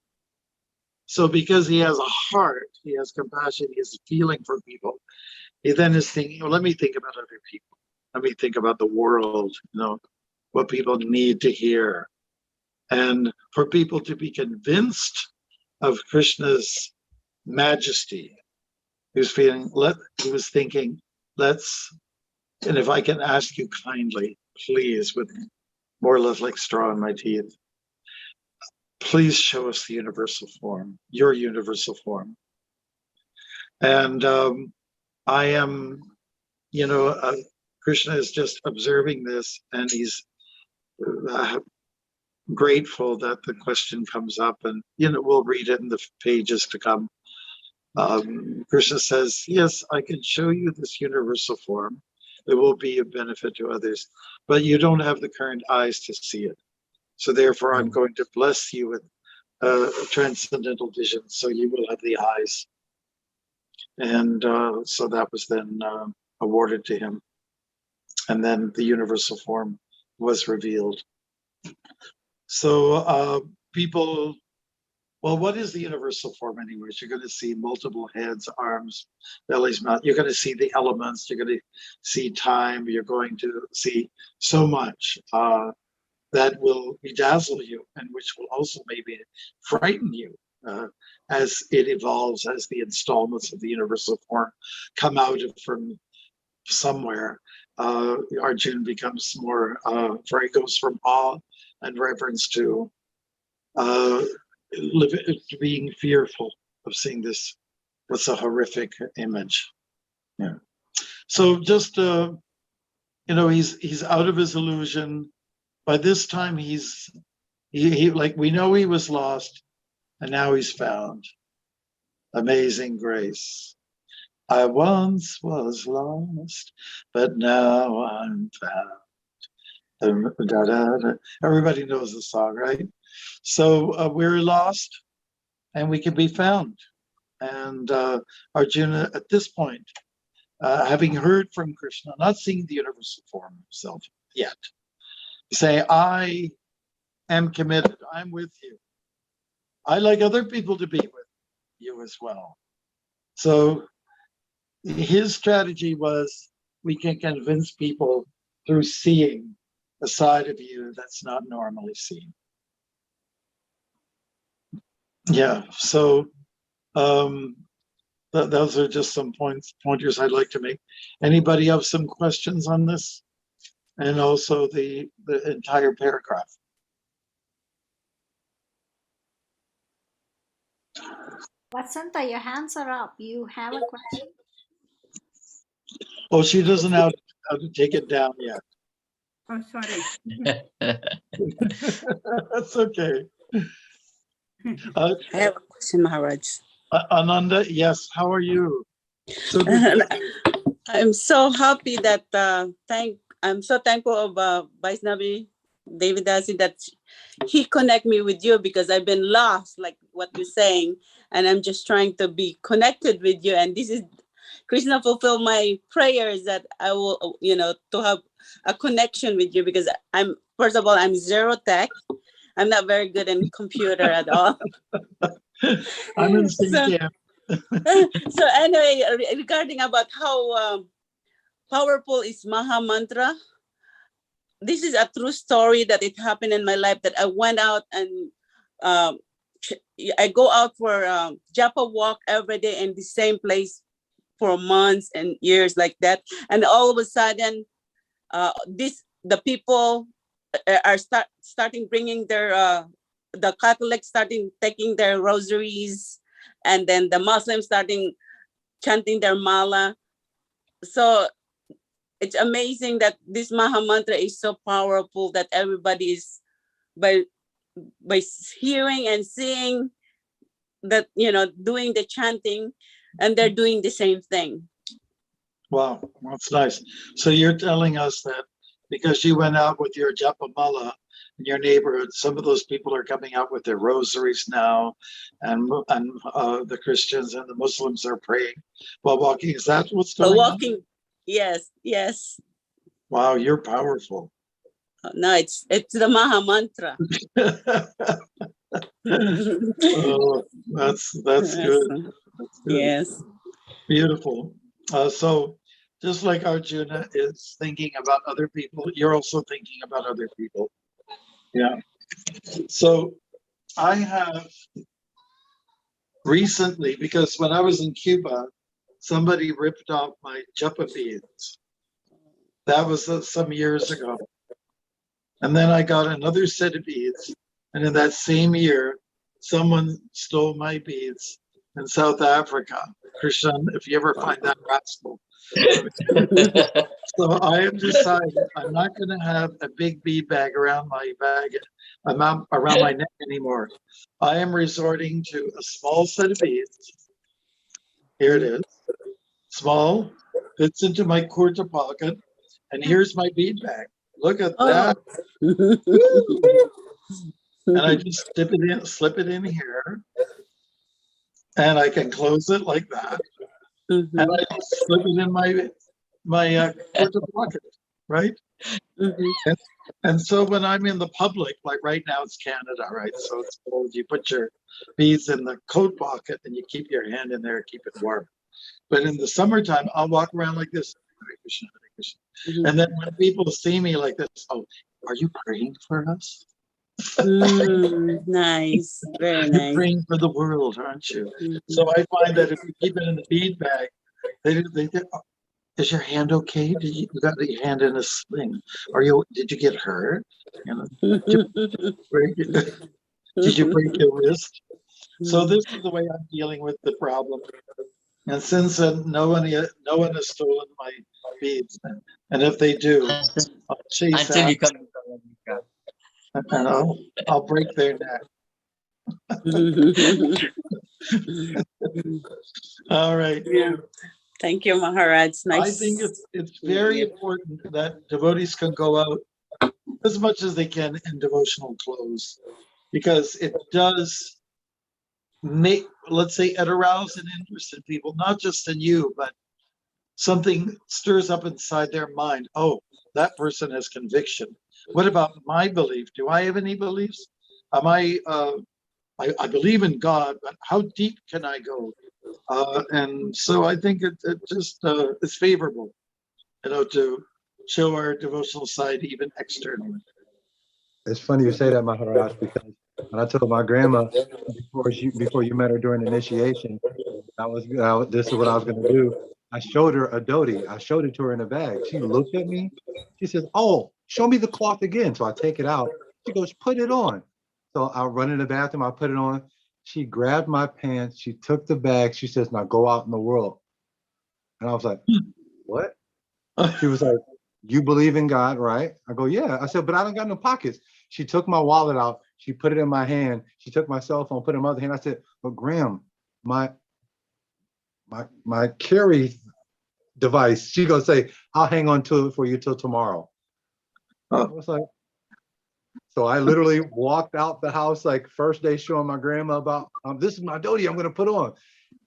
So because he has a heart, he has compassion, he has a feeling for people, he then is thinking, well, let me think about other people. Let me think about the world, what people need to hear. And for people to be convinced of Krishna's majesty, he was thinking, and if I can ask you kindly, please, with more or less like straw in my teeth, please show us the universal form, your universal form. And I am, Krishna is just observing this, and he's grateful that the question comes up, and we'll read it in the pages to come. Krishna says, yes, I can show you this universal form. It will be of benefit to others, but you don't have the current eyes to see it. So therefore, I'm going to bless you with transcendental vision, so you will have the eyes. And so that was then awarded to him. And then the universal form was revealed. So people, well, what is the universal form anyways? You're going to see multiple heads, arms, bellies, mouth. You're going to see the elements. You're going to see time. You're going to see so much that will bedazzle you, and which will also maybe frighten you as it evolves, as the installments of the universal form come out from somewhere. Arjuna becomes more, he goes from awe and reverence to being fearful of seeing this. What's a horrific image? Yeah. So just he's out of his illusion. By this time, he like, we know he was lost, and now he's found. Amazing grace. I once was lost, but now I'm found. Everybody knows the song, right? So we're lost, and we can be found. And Arjuna, at this point, having heard from Krishna, not seeing the universal form himself yet, say, I am committed. I'm with you. I like other people to be with you as well. So his strategy was, we can convince people through seeing a side of you that's not normally seen. Yeah, so those are just some pointers I'd like to make. Anybody have some questions on this? And also the entire paragraph. Vasanta, your hands are up. You have a question? Oh, she doesn't know how to take it down yet. Oh, sorry. That's okay. I have a question, Maharaj. Ananda, yes, how are you? So good. I'm so happy that I'm so thankful of Vaishnavi Devidasi that he connect me with you, because I've been lost, like what you're saying, and I'm just trying to be connected with you. And this is Krishna fulfill my prayers that I will, to have a connection with you, because first of all, I'm zero tech. I'm not very good in computer at all. I'm in the camp. So anyway, regarding about how powerful is Maha Mantra, this is a true story that it happened in my life, that I went out and I go out for japa walk every day in the same place for months and years like that. And all of a sudden, the people are starting bringing their, the Catholics starting taking their rosaries, and then the Muslims starting chanting their mala. So it's amazing that this Maha Mantra is so powerful that everybody is by hearing and seeing that, doing the chanting, and they're doing the same thing. Wow, that's nice. So you're telling us that because you went out with your Japamala in your neighborhood, some of those people are coming out with their rosaries now, and the Christians and the Muslims are praying while walking. Is that what's going Walking, yes. on? Wow, you're powerful. No, it's the Maha Mantra. Oh, that's good. That's good. Yes. Beautiful. So just like Arjuna is thinking about other people, you're also thinking about other people. Yeah. So I have recently, because when I was in Cuba, somebody ripped off my japa beads. That was some years ago. And then I got another set of beads. And in that same year, someone stole my beads in South Africa. Krishan, if you ever find that rascal. So I have decided I'm not going to have a big bead bag around my around my neck anymore. I am resorting to a small set of beads. Here it is. Small, fits into my kurta pocket. And here's my bead bag. Look at that. And I just slip it in here. And I can close it like that. And I just slip it in my kurta pocket, right? And so when I'm in the public, like right now it's Canada, right? So it's cold. You put your beads in the coat pocket and you keep your hand in there, keep it warm. But in the summertime, I'll walk around like this. Hare Krishna, Hare Krishna. And then when people see me like this, oh, are you praying for us? Nice, very You're nice. praying for the world, aren't you? So I find that if you keep it in the bead bag, they is your hand okay? Did you got your hand in a sling? Did you get hurt? Did you break your wrist? So this is the way I'm dealing with the problem. And since no one has stolen my beads, and if they do, I'll chase Until you after come to America. and I'll break their neck. All right. Yeah. Thank you, Maharaj. Nice. I think it's very important that devotees can go out as much as they can in devotional clothes, because it does make, let's say, it arouse an interest in people, not just in you, but something stirs up inside their mind. Oh, that person has conviction. What about my belief? Do I have any beliefs? Am I believe in God, but how deep can I go? And so I think it just is favorable, to show our devotional side even externally. It's funny you say that, Maharaj, because when I told my grandma before you met her during initiation, this is what I was going to do. I showed her a dhoti. I showed it to her in a bag. She looked at me. She says, "Oh, show me the cloth again." So I take it out. She goes, "Put it on." So I'll run in the bathroom. I put it on. She grabbed my pants. She took the bag. She says, "Now go out in the world." And I was like, "What?" She was like, "You believe in God, right?" I go, "Yeah." I said, "But I don't got no pockets." She took my wallet out. She put it in my hand. She took my cell phone, put it in my other hand. I said, "But Graham, my carry device." She gonna say, "I'll hang on to it for you till tomorrow." I was like, so I literally walked out the house like first day showing my grandma about this is my dhoti I'm gonna put on.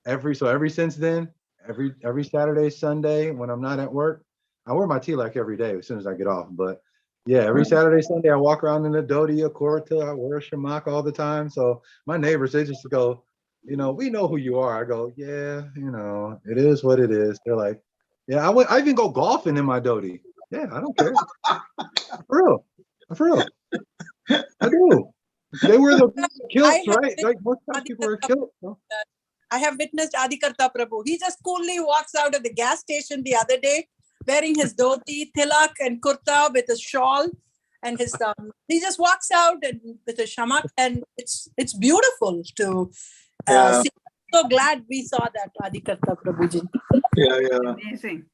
Every since then, every Saturday, Sunday when I'm not at work, I wear my tilak every day as soon as I get off. But yeah, every Saturday, Sunday I walk around in a dhoti, a kurta. I wear a shamak all the time. So my neighbors, they just go, "We know who you are." I go, "Yeah, it is what it is." They're like, "Yeah, I even go golfing in my dhoti." Yeah, I don't care. For real. I do. They wear the kilts, right? Like most times people wear kilts. No? I have witnessed Adikarta Prabhu. He just coolly walks out of the gas station the other day wearing his dhoti, tilak and kurta with a shawl and his he just walks out and with a shamak, and it's beautiful to see So glad we saw that, Adikarta Prabhuji. Yeah. Amazing.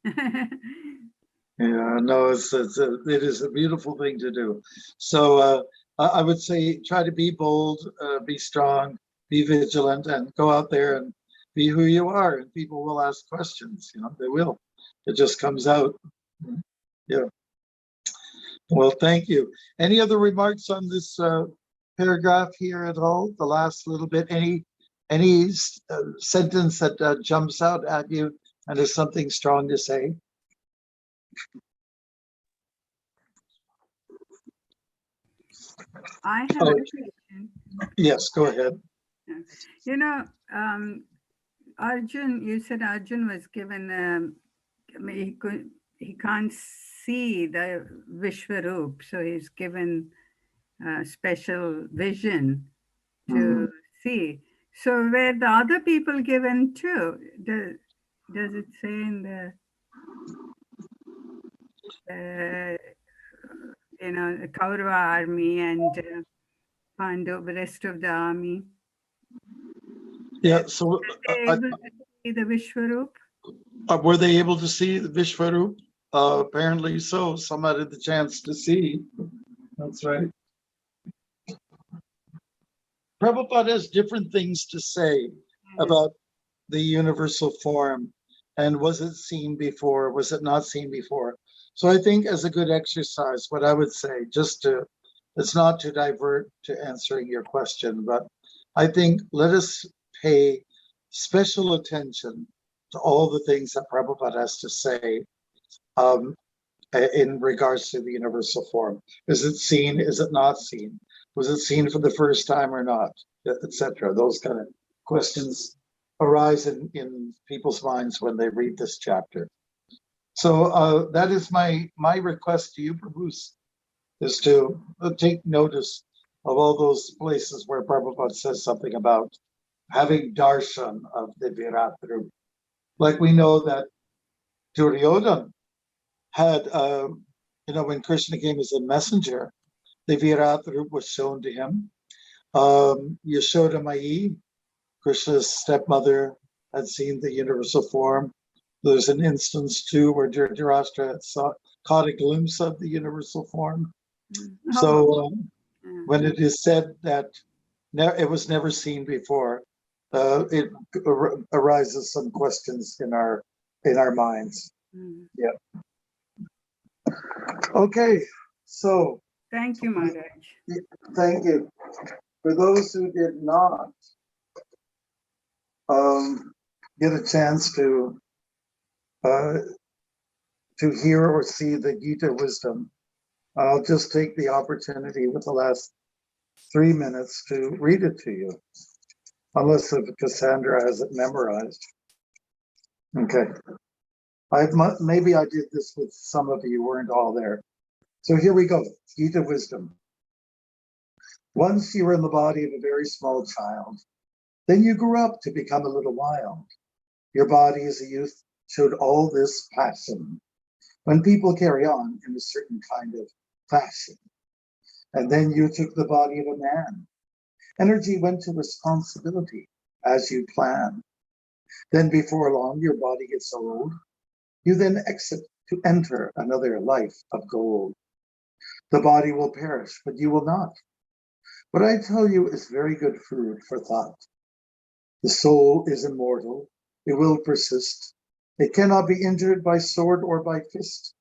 Yeah, no, it is a beautiful thing to do. So I would say try to be bold, be strong, be vigilant, and go out there and be who you are. And people will ask questions. They will. It just comes out. Yeah. Well, thank you. Any other remarks on this paragraph here at all? The last little bit. Any sentence that jumps out at you and is something strong to say? I have Oh, a question. yes, go ahead. You know, Arjun, you said Arjun was given, he can't see the Vishwaroop, so he's given special vision to see. So were the other people given too? Does it say in the the Kaurava army and Pandu, the rest of the army? Yeah, so Were they able to see the Vishwaroop? were they able to see the Vishwaroop? Apparently so. Some had the chance to see. That's right. Prabhupada has different things to say about the universal form. And was it seen before? Was it not seen before? So I think as a good exercise, what I would say, it's not to divert to answering your question, but I think let us pay special attention to all the things that Prabhupada has to say in regards to the universal form. Is it seen? Is it not seen? Was it seen for the first time or not? Etc. Those kind of questions arise in people's minds when they read this chapter. So that is my request to you, Prabhus, is to take notice of all those places where Prabhupada says something about having darshan of the Virat Rupa. Like we know that Duryodhana had, when Krishna came as a messenger, the Virat Rupa was shown to him. Yashoda Mai, Krishna's stepmother, had seen the universal form. There's an instance too where Dhritarashtra caught a glimpse of the universal form. So when it is said that it was never seen before, it arises some questions in our minds. Yeah. Okay, so thank you, Maharaj. Thank you. For those who did not get a chance to hear or see the Gita Wisdom, I'll just take the opportunity with the last 3 minutes to read it to you, unless if Cassandra has it memorized. Okay. Maybe I did this with some of you, weren't all there. So here we go, Gita Wisdom. Once you were in the body of a very small child, then you grew up to become a little wild. Your body as a youth showed all this passion when people carry on in a certain kind of fashion. And then you took the body of a man. Energy went to responsibility as you planned. Then before long, your body gets old. You then exit to enter another life of gold. The body will perish, but you will not. What I tell you is very good food for thought. The soul is immortal. It will persist. It cannot be injured by sword or by fist,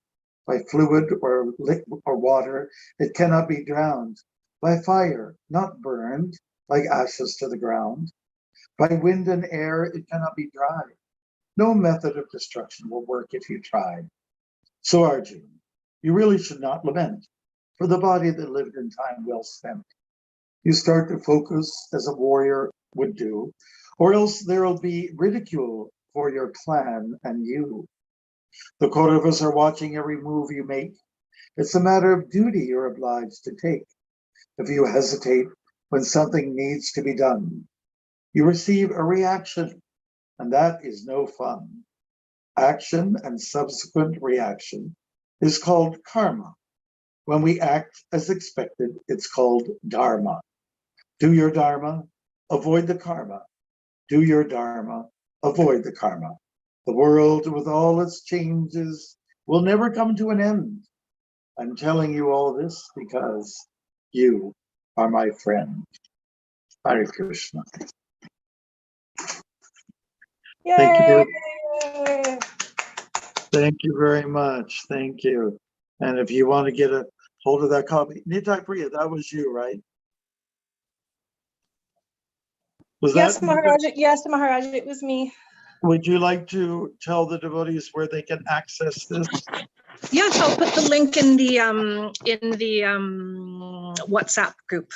by fluid or liquid or water. It cannot be drowned by fire, not burned like ashes to the ground. By wind and air, it cannot be dried. No method of destruction will work if you tried. So Arjuna, you really should not lament for the body that lived in time well spent. You start to focus as a warrior would do, or else there will be ridicule for your clan and you. The Kauravas are watching every move you make. It's a matter of duty you're obliged to take. If you hesitate when something needs to be done, you receive a reaction, and that is no fun. Action and subsequent reaction is called karma. When we act as expected, it's called dharma. Do your dharma, avoid the karma. Do your dharma. Avoid the karma. The world with all its changes will never come to an end. I'm telling you all this because you are my friend. Hare Krishna. Thank you. Thank you very much. Thank you. And if you want to get a hold of that copy, Nitai Priya, that was you, right? Was Yes, that? Maharaj. Yes, Maharaj. It was me. Would you like to tell the devotees where they can access this? Yes, I'll put the link in the WhatsApp group.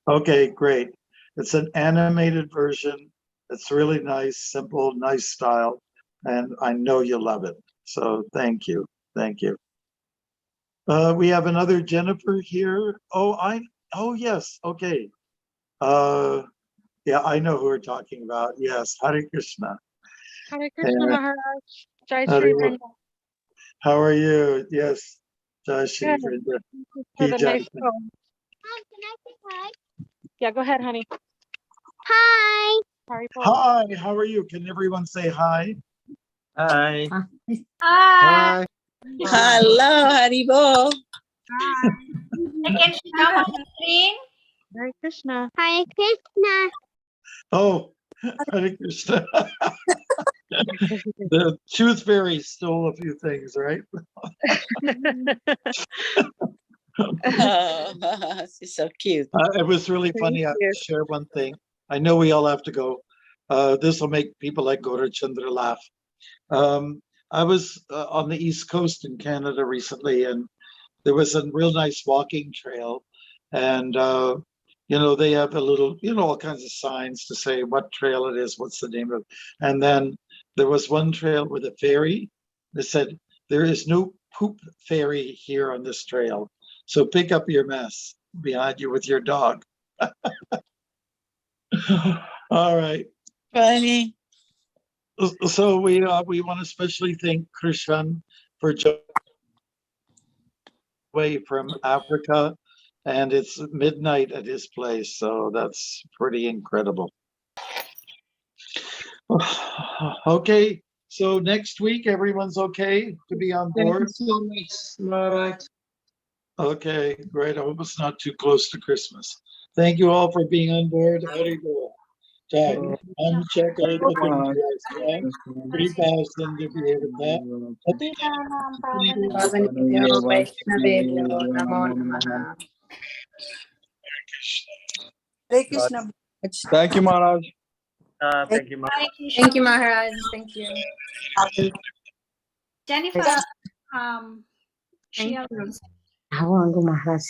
Okay, great. It's an animated version. It's really nice, simple, nice style, and I know you'll love it. So thank you. Thank you. We have another Jennifer here. Oh yes, okay. Yeah, I know who we're talking about. Yes, Hare Krishna. Hare Krishna, Maharaj. Jai Hare, Shri Vrinda. how are you? Yes, Jai Shri Good. Vrinda. For Ki the Jai. nice poem. Yeah, go ahead, honey. Hi. Haripol. Hi, how are you? Can everyone say hi? Hi. Hi. Hello, Haribo. Can she come on the screen? Hare Krishna. Hare Krishna. Oh, Hare Krishna. The Tooth Fairy stole a few things, right? Oh, she's so cute. It was really funny. I have to share one thing. I know we all have to go. This will make people like Gaura Chandra laugh. I was on the East Coast in Canada recently, and there was a real nice walking trail. And, they have a little, all kinds of signs to say what trail it is, what's the name of it. And then there was one trail with a ferry that said, there is no poop ferry here on this trail. So pick up your mess behind you with your dog. All right. Funny. So we want to especially thank Krishan for joining away from Africa, and it's midnight at his place, so that's pretty incredible. Okay, so next week everyone's okay to be on board? Thank you so much, Maharaj. Okay, great. I hope it's not too close to Christmas. Thank you all for being on board. Hari Bol. Jai. Check out the things. 3,000 to be able to. Pavanebhyo Vaishnavebhyo Namo Namaha. Hare Krishna. Thank you, Maharaj. Thank you, Thank you, Maharaj. Thank you. Jennifer. Thank She you. Maharaj.